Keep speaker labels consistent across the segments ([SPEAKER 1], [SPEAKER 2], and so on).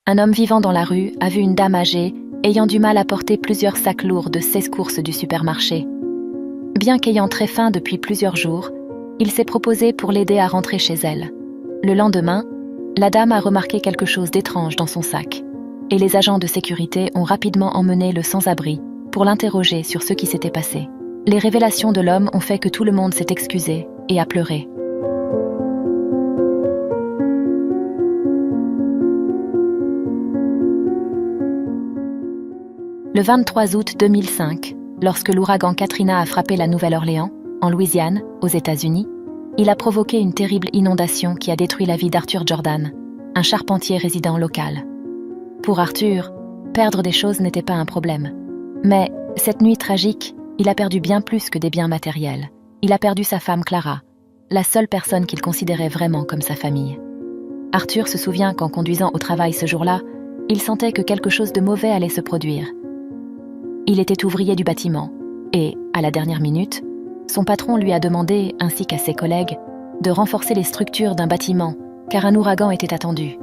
[SPEAKER 1] Un homme vivant dans la rue a vu une dame âgée ayant du mal à porter plusieurs sacs lourds de 16 courses du supermarché. Bien qu'ayant très faim depuis plusieurs jours, il s'est proposé pour l'aider à rentrer chez elle. Le lendemain, la dame a remarqué quelque chose d'étrange dans son sac, et les agents de sécurité ont rapidement emmené le sans-abri pour l'interroger sur ce qui s'était passé. Les révélations de l'homme ont fait que tout le monde s'est excusé et a pleuré. Le 23 août 2005, lorsque l'ouragan Katrina a frappé la Nouvelle-Orléans, en Louisiane, aux États-Unis, il a provoqué une terrible inondation qui a détruit la vie d'Arthur Jordan, un charpentier résident local. Pour Arthur, perdre des choses n'était pas un problème. Mais cette nuit tragique, il a perdu bien plus que des biens matériels. Il a perdu sa femme Clara, la seule personne qu'il considérait vraiment comme sa famille. Arthur se souvient qu'en conduisant au travail ce jour-là, il sentait que quelque chose de mauvais allait se produire. Il était ouvrier du bâtiment et, à la dernière minute, son patron lui a demandé, ainsi qu'à ses collègues, de renforcer les structures d'un bâtiment, car un ouragan était attendu.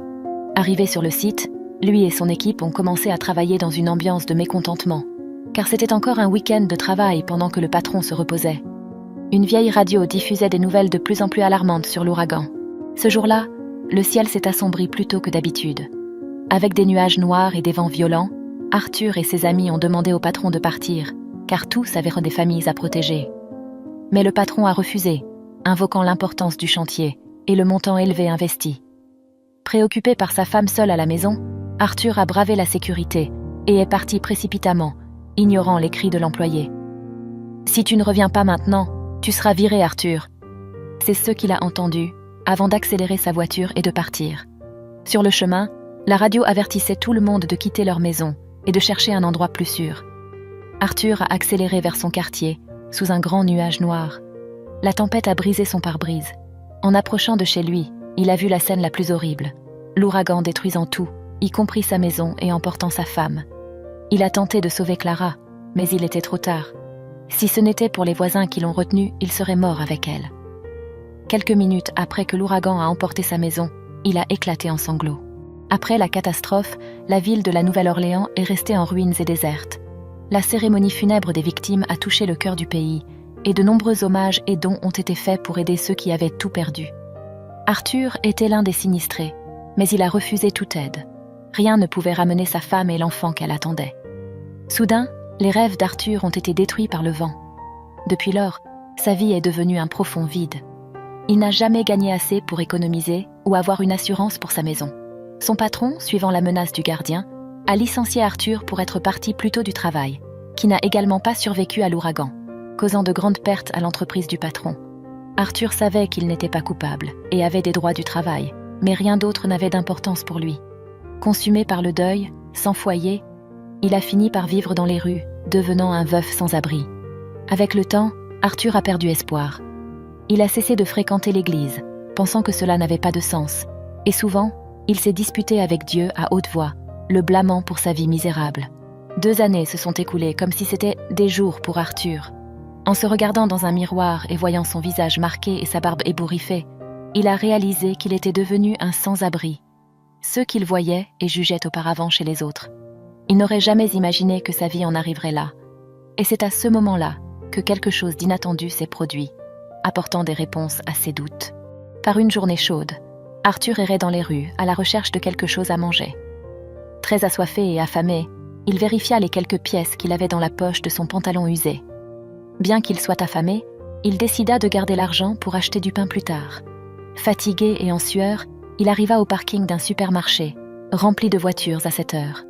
[SPEAKER 1] Arrivé sur le site, lui et son équipe ont commencé à travailler dans une ambiance de mécontentement, car c'était encore un week-end de travail pendant que le patron se reposait. Une vieille radio diffusait des nouvelles de plus en plus alarmantes sur l'ouragan. Ce jour-là, le ciel s'est assombri plus tôt que d'habitude. Avec des nuages noirs et des vents violents, Arthur et ses amis ont demandé au patron de partir, car tous avaient des familles à protéger. Mais le patron a refusé, invoquant l'importance du chantier et le montant élevé investi. Préoccupé par sa femme seule à la maison, Arthur a bravé la sécurité et est parti précipitamment, ignorant les cris de l'employé. « Si tu ne reviens pas maintenant, tu seras viré, Arthur !» C'est ce qu'il a entendu, avant d'accélérer sa voiture et de partir. Sur le chemin, la radio avertissait tout le monde de quitter leur maison et de chercher un endroit plus sûr. Arthur a accéléré vers son quartier, sous un grand nuage noir. La tempête a brisé son pare-brise. En approchant de chez lui, il a vu la scène la plus horrible. L'ouragan détruisant tout, y compris sa maison et emportant sa femme. Il a tenté de sauver Clara, mais il était trop tard. Si ce n'était pour les voisins qui l'ont retenu, il serait mort avec elle. Quelques minutes après que l'ouragan a emporté sa maison, il a éclaté en sanglots. Après la catastrophe, la ville de la Nouvelle-Orléans est restée en ruines et déserte. La cérémonie funèbre des victimes a touché le cœur du pays, et de nombreux hommages et dons ont été faits pour aider ceux qui avaient tout perdu. Arthur était l'un des sinistrés, mais il a refusé toute aide. Rien ne pouvait ramener sa femme et l'enfant qu'elle attendait. Soudain, les rêves d'Arthur ont été détruits par le vent. Depuis lors, sa vie est devenue un profond vide. Il n'a jamais gagné assez pour économiser ou avoir une assurance pour sa maison. Son patron, suivant la menace du gardien, a licencié Arthur pour être parti plus tôt du travail, qui n'a également pas survécu à l'ouragan, causant de grandes pertes à l'entreprise du patron. Arthur savait qu'il n'était pas coupable et avait des droits du travail, mais rien d'autre n'avait d'importance pour lui. Consumé par le deuil, sans foyer, il a fini par vivre dans les rues, devenant un veuf sans abri. Avec le temps, Arthur a perdu espoir. Il a cessé de fréquenter l'église, pensant que cela n'avait pas de sens, et souvent, il s'est disputé avec Dieu à haute voix, le blâmant pour sa vie misérable. 2 années se sont écoulées comme si c'était des jours pour Arthur. En se regardant dans un miroir et voyant son visage marqué et sa barbe ébouriffée, il a réalisé qu'il était devenu un sans-abri. Ceux qu'il voyait et jugeait auparavant chez les autres. Il n'aurait jamais imaginé que sa vie en arriverait là. Et c'est à ce moment-là que quelque chose d'inattendu s'est produit, apportant des réponses à ses doutes. Par une journée chaude, Arthur errait dans les rues à la recherche de quelque chose à manger. Très assoiffé et affamé, il vérifia les quelques pièces qu'il avait dans la poche de son pantalon usé. Bien qu'il soit affamé, il décida de garder l'argent pour acheter du pain plus tard. Fatigué et en sueur, il arriva au parking d'un supermarché, rempli de voitures à cette heure.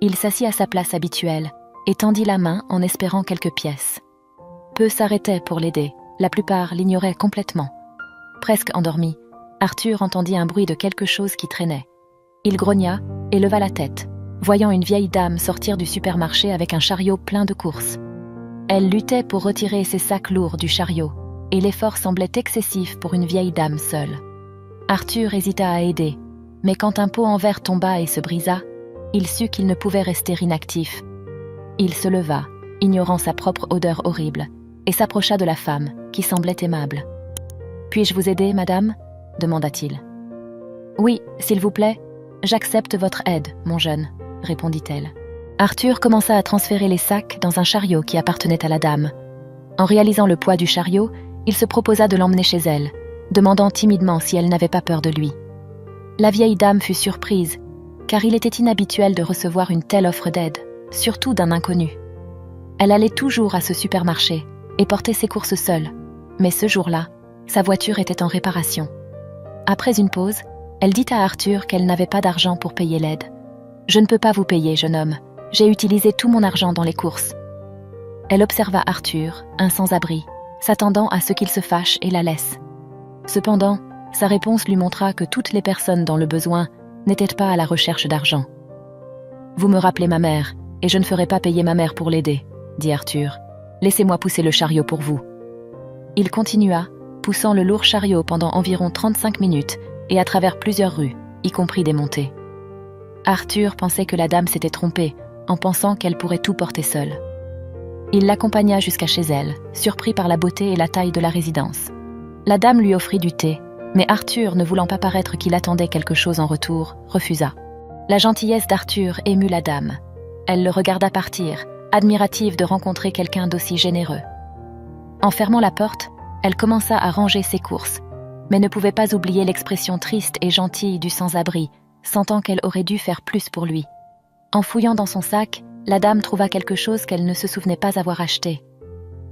[SPEAKER 1] Il s'assit à sa place habituelle et tendit la main en espérant quelques pièces. Peu s'arrêtaient pour l'aider, la plupart l'ignoraient complètement. Presque endormi, Arthur entendit un bruit de quelque chose qui traînait. Il grogna et leva la tête, voyant une vieille dame sortir du supermarché avec un chariot plein de courses. Elle luttait pour retirer ses sacs lourds du chariot, et l'effort semblait excessif pour une vieille dame seule. Arthur hésita à aider, mais quand un pot en verre tomba et se brisa, il sut qu'il ne pouvait rester inactif. Il se leva, ignorant sa propre odeur horrible, et s'approcha de la femme, qui semblait aimable. « Puis-je vous aider, madame ?» demanda-t-il. « Oui, s'il vous plaît. J'accepte votre aide, mon jeune, répondit-elle. Arthur commença à transférer les sacs dans un chariot qui appartenait à la dame. En réalisant le poids du chariot, il se proposa de l'emmener chez elle, demandant timidement si elle n'avait pas peur de lui. La vieille dame fut surprise, car il était inhabituel de recevoir une telle offre d'aide, surtout d'un inconnu. Elle allait toujours à ce supermarché et portait ses courses seule, mais ce jour-là, sa voiture était en réparation. Après une pause, elle dit à Arthur qu'elle n'avait pas d'argent pour payer l'aide. « Je ne peux pas vous payer, jeune homme. J'ai utilisé tout mon argent dans les courses. » Elle observa Arthur, un sans-abri, s'attendant à ce qu'il se fâche et la laisse. Cependant, sa réponse lui montra que toutes les personnes dans le besoin n'étaient pas à la recherche d'argent. « Vous me rappelez ma mère, et je ne ferai pas payer ma mère pour l'aider, » dit Arthur. « Laissez-moi pousser le chariot pour vous. » Il continua, poussant le lourd chariot pendant environ 35 minutes et à travers plusieurs rues, y compris des montées. Arthur pensait que la dame s'était trompée en pensant qu'elle pourrait tout porter seule. Il l'accompagna jusqu'à chez elle, surpris par la beauté et la taille de la résidence. La dame lui offrit du thé, mais Arthur, ne voulant pas paraître qu'il attendait quelque chose en retour, refusa. La gentillesse d'Arthur émut la dame. Elle le regarda partir, admirative de rencontrer quelqu'un d'aussi généreux. En fermant la porte, elle commença à ranger ses courses, mais ne pouvait pas oublier l'expression triste et gentille du sans-abri, sentant qu'elle aurait dû faire plus pour lui. En fouillant dans son sac, la dame trouva quelque chose qu'elle ne se souvenait pas avoir acheté.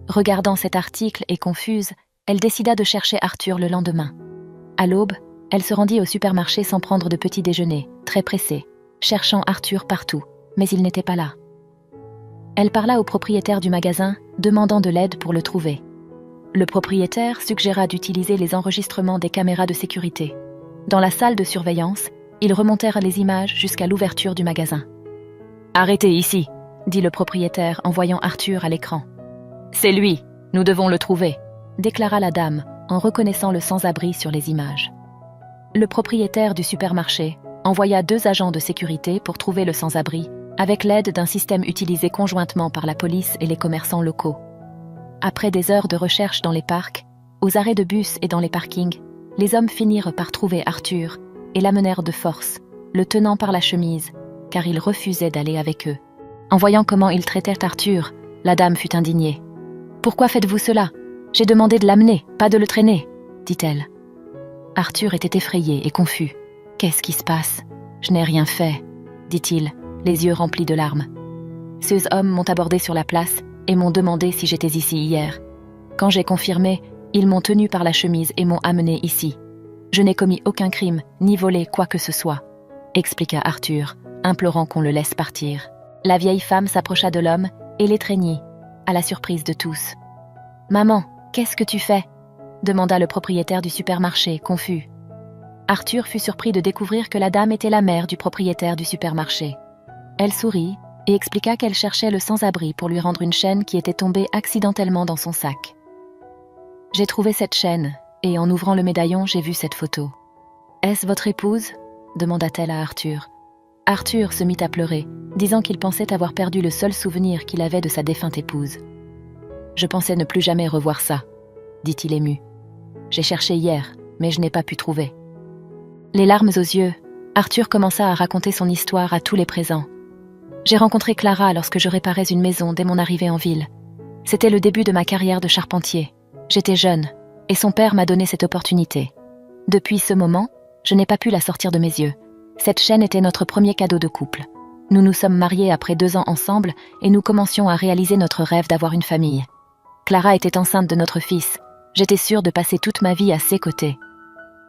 [SPEAKER 1] Regardant cet article et confuse, elle décida de chercher Arthur le lendemain. À l'aube, elle se rendit au supermarché sans prendre de petit déjeuner, très pressée, cherchant Arthur partout, mais il n'était pas là. Elle parla au propriétaire du magasin, demandant de l'aide pour le trouver. Le propriétaire suggéra d'utiliser les enregistrements des caméras de sécurité. Dans la salle de surveillance, ils remontèrent les images jusqu'à l'ouverture du magasin. « Arrêtez ici !» dit le propriétaire en voyant Arthur à l'écran. « C'est lui, nous devons le trouver !» déclara la dame en reconnaissant le sans-abri sur les images. Le propriétaire du supermarché envoya 2 agents de sécurité pour trouver le sans-abri, avec l'aide d'un système utilisé conjointement par la police et les commerçants locaux. Après des heures de recherche dans les parcs, aux arrêts de bus et dans les parkings, les hommes finirent par trouver Arthur et l'amenèrent de force, le tenant par la chemise, car il refusait d'aller avec eux. En voyant comment ils traitaient Arthur, la dame fut indignée. « Pourquoi faites-vous cela ? J'ai demandé de l'amener, pas de le traîner, » dit-elle. Arthur était effrayé et confus. « Qu'est-ce qui se passe ? Je n'ai rien fait, » dit-il, les yeux remplis de larmes. « Ces hommes m'ont abordé sur la place et m'ont demandé si j'étais ici hier. Quand j'ai confirmé, ils m'ont tenu par la chemise et m'ont amené ici. Je n'ai commis aucun crime, ni volé quoi que ce soit, » expliqua Arthur, implorant qu'on le laisse partir. La vieille femme s'approcha de l'homme et l'étreignit, à la surprise de tous. « Maman, qu'est-ce que tu fais ?» demanda le propriétaire du supermarché, confus. Arthur fut surpris de découvrir que la dame était la mère du propriétaire du supermarché. Elle sourit et expliqua qu'elle cherchait le sans-abri pour lui rendre une chaîne qui était tombée accidentellement dans son sac. « J'ai trouvé cette chaîne, et en ouvrant le médaillon, j'ai vu cette photo. »« Est-ce votre épouse ?» demanda-t-elle à Arthur. Arthur se mit à pleurer, disant qu'il pensait avoir perdu le seul souvenir qu'il avait de sa défunte épouse. « Je pensais ne plus jamais revoir ça, » dit-il ému. « J'ai cherché hier, mais je n'ai pas pu trouver. » Les larmes aux yeux, Arthur commença à raconter son histoire à tous les présents. « J'ai rencontré Clara lorsque je réparais une maison dès mon arrivée en ville. C'était le début de ma carrière de charpentier. J'étais jeune, et son père m'a donné cette opportunité. Depuis ce moment, je n'ai pas pu la sortir de mes yeux. Cette chaîne était notre premier cadeau de couple. Nous nous sommes mariés après 2 ans ensemble et nous commencions à réaliser notre rêve d'avoir une famille. Clara était enceinte de notre fils. J'étais sûre de passer toute ma vie à ses côtés. »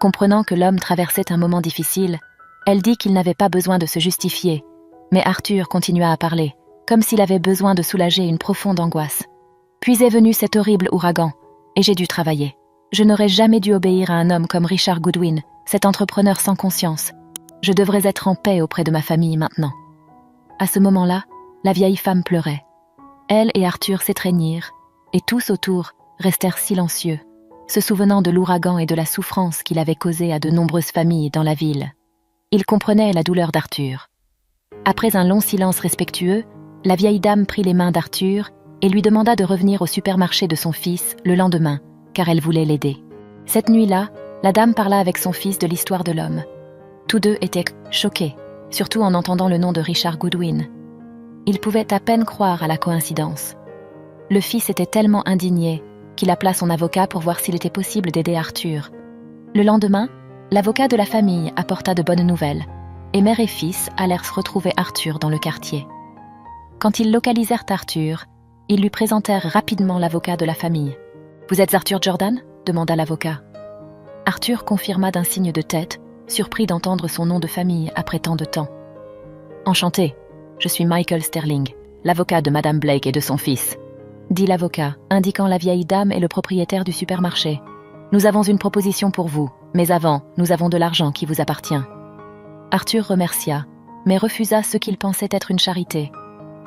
[SPEAKER 1] Comprenant que l'homme traversait un moment difficile, elle dit qu'il n'avait pas besoin de se justifier, mais Arthur continua à parler, comme s'il avait besoin de soulager une profonde angoisse. Puis est venu cet horrible ouragan, et j'ai dû travailler. Je n'aurais jamais dû obéir à un homme comme Richard Goodwin, cet entrepreneur sans conscience. Je devrais être en paix auprès de ma famille maintenant. À ce moment-là, la vieille femme pleurait. Elle et Arthur s'étreignirent, et tous autour restèrent silencieux, se souvenant de l'ouragan et de la souffrance qu'il avait causée à de nombreuses familles dans la ville. Ils comprenaient la douleur d'Arthur. Après un long silence respectueux, la vieille dame prit les mains d'Arthur et lui demanda de revenir au supermarché de son fils le lendemain, car elle voulait l'aider. Cette nuit-là, la dame parla avec son fils de l'histoire de l'homme. Tous deux étaient choqués, surtout en entendant le nom de Richard Goodwin. Ils pouvaient à peine croire à la coïncidence. Le fils était tellement indigné qu'il appela son avocat pour voir s'il était possible d'aider Arthur. Le lendemain, l'avocat de la famille apporta de bonnes nouvelles, et mère et fils allèrent retrouver Arthur dans le quartier. Quand ils localisèrent Arthur, ils lui présentèrent rapidement l'avocat de la famille. « Vous êtes Arthur Jordan ?» demanda l'avocat. Arthur confirma d'un signe de tête, surpris d'entendre son nom de famille après tant de temps. « Enchanté, je suis Michael Sterling, l'avocat de Madame Blake et de son fils, » dit l'avocat, indiquant la vieille dame et le propriétaire du supermarché. « Nous avons une proposition pour vous, mais avant, nous avons de l'argent qui vous appartient. » Arthur remercia, mais refusa ce qu'il pensait être une charité,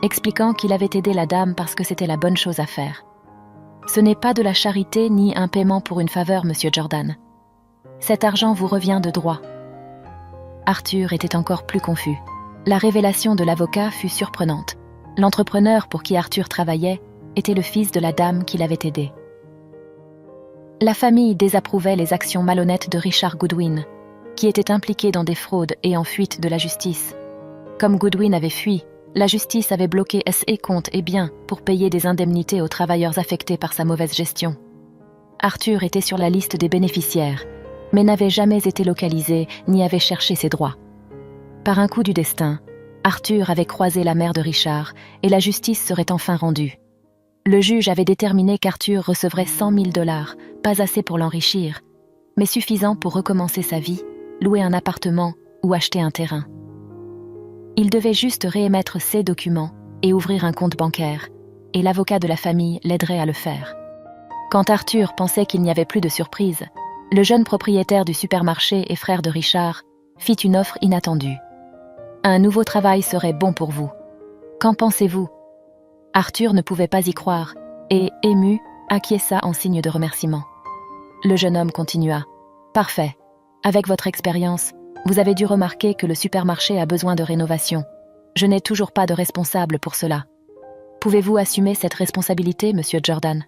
[SPEAKER 1] expliquant qu'il avait aidé la dame parce que c'était la bonne chose à faire. « Ce n'est pas de la charité ni un paiement pour une faveur, monsieur Jordan. Cet argent vous revient de droit. » Arthur était encore plus confus. La révélation de l'avocat fut surprenante. L'entrepreneur pour qui Arthur travaillait était le fils de la dame qui l'avait aidé. La famille désapprouvait les actions malhonnêtes de Richard Goodwin, qui était impliqué dans des fraudes et en fuite de la justice. Comme Goodwin avait fui, la justice avait bloqué ses comptes et biens pour payer des indemnités aux travailleurs affectés par sa mauvaise gestion. Arthur était sur la liste des bénéficiaires, mais n'avait jamais été localisé ni avait cherché ses droits. Par un coup du destin, Arthur avait croisé la mère de Richard et la justice serait enfin rendue. Le juge avait déterminé qu'Arthur recevrait 100 000 $, pas assez pour l'enrichir, mais suffisant pour recommencer sa vie, louer un appartement ou acheter un terrain. Il devait juste réémettre ses documents et ouvrir un compte bancaire, et l'avocat de la famille l'aiderait à le faire. Quand Arthur pensait qu'il n'y avait plus de surprise, le jeune propriétaire du supermarché et frère de Richard fit une offre inattendue. « Un nouveau travail serait bon pour vous. Qu'en pensez-vous » Arthur ne pouvait pas y croire et, ému, acquiesça en signe de remerciement. Le jeune homme continua. « Parfait. Avec votre expérience, vous avez dû remarquer que le supermarché a besoin de rénovation. Je n'ai toujours pas de responsable pour cela. Pouvez-vous assumer cette responsabilité, monsieur Jordan ?»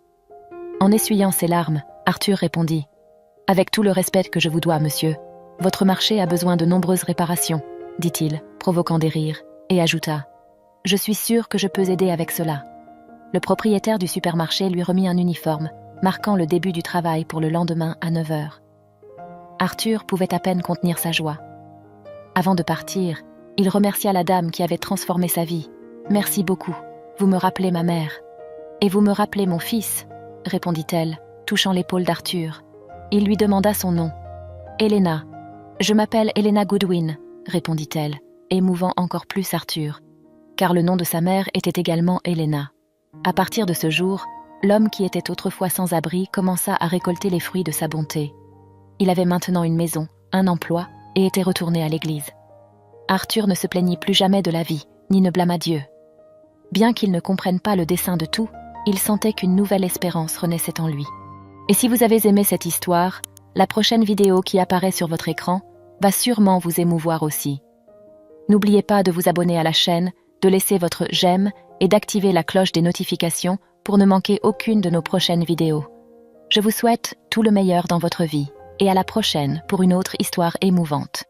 [SPEAKER 1] En essuyant ses larmes, Arthur répondit. « Avec tout le respect que je vous dois, monsieur, votre marché a besoin de nombreuses réparations, » dit-il, provoquant des rires, et ajouta. « Je suis sûr que je peux aider avec cela. » Le propriétaire du supermarché lui remit un uniforme, marquant le début du travail pour le lendemain à 9 heures. Arthur pouvait à peine contenir sa joie. Avant de partir, il remercia la dame qui avait transformé sa vie. « Merci beaucoup, vous me rappelez ma mère. »« Et vous me rappelez mon fils » répondit-elle, touchant l'épaule d'Arthur. Il lui demanda son nom. « Helena. Je m'appelle Helena Goodwin » répondit-elle, émouvant encore plus Arthur, car le nom de sa mère était également Helena. À partir de ce jour, l'homme qui était autrefois sans abri commença à récolter les fruits de sa bonté. Il avait maintenant une maison, un emploi, et était retourné à l'église. Arthur ne se plaignit plus jamais de la vie, ni ne blâma Dieu. Bien qu'il ne comprenne pas le dessein de tout, il sentait qu'une nouvelle espérance renaissait en lui. Et si vous avez aimé cette histoire, la prochaine vidéo qui apparaît sur votre écran va sûrement vous émouvoir aussi. N'oubliez pas de vous abonner à la chaîne, de laisser votre j'aime et d'activer la cloche des notifications pour ne manquer aucune de nos prochaines vidéos. Je vous souhaite tout le meilleur dans votre vie et à la prochaine pour une autre histoire émouvante.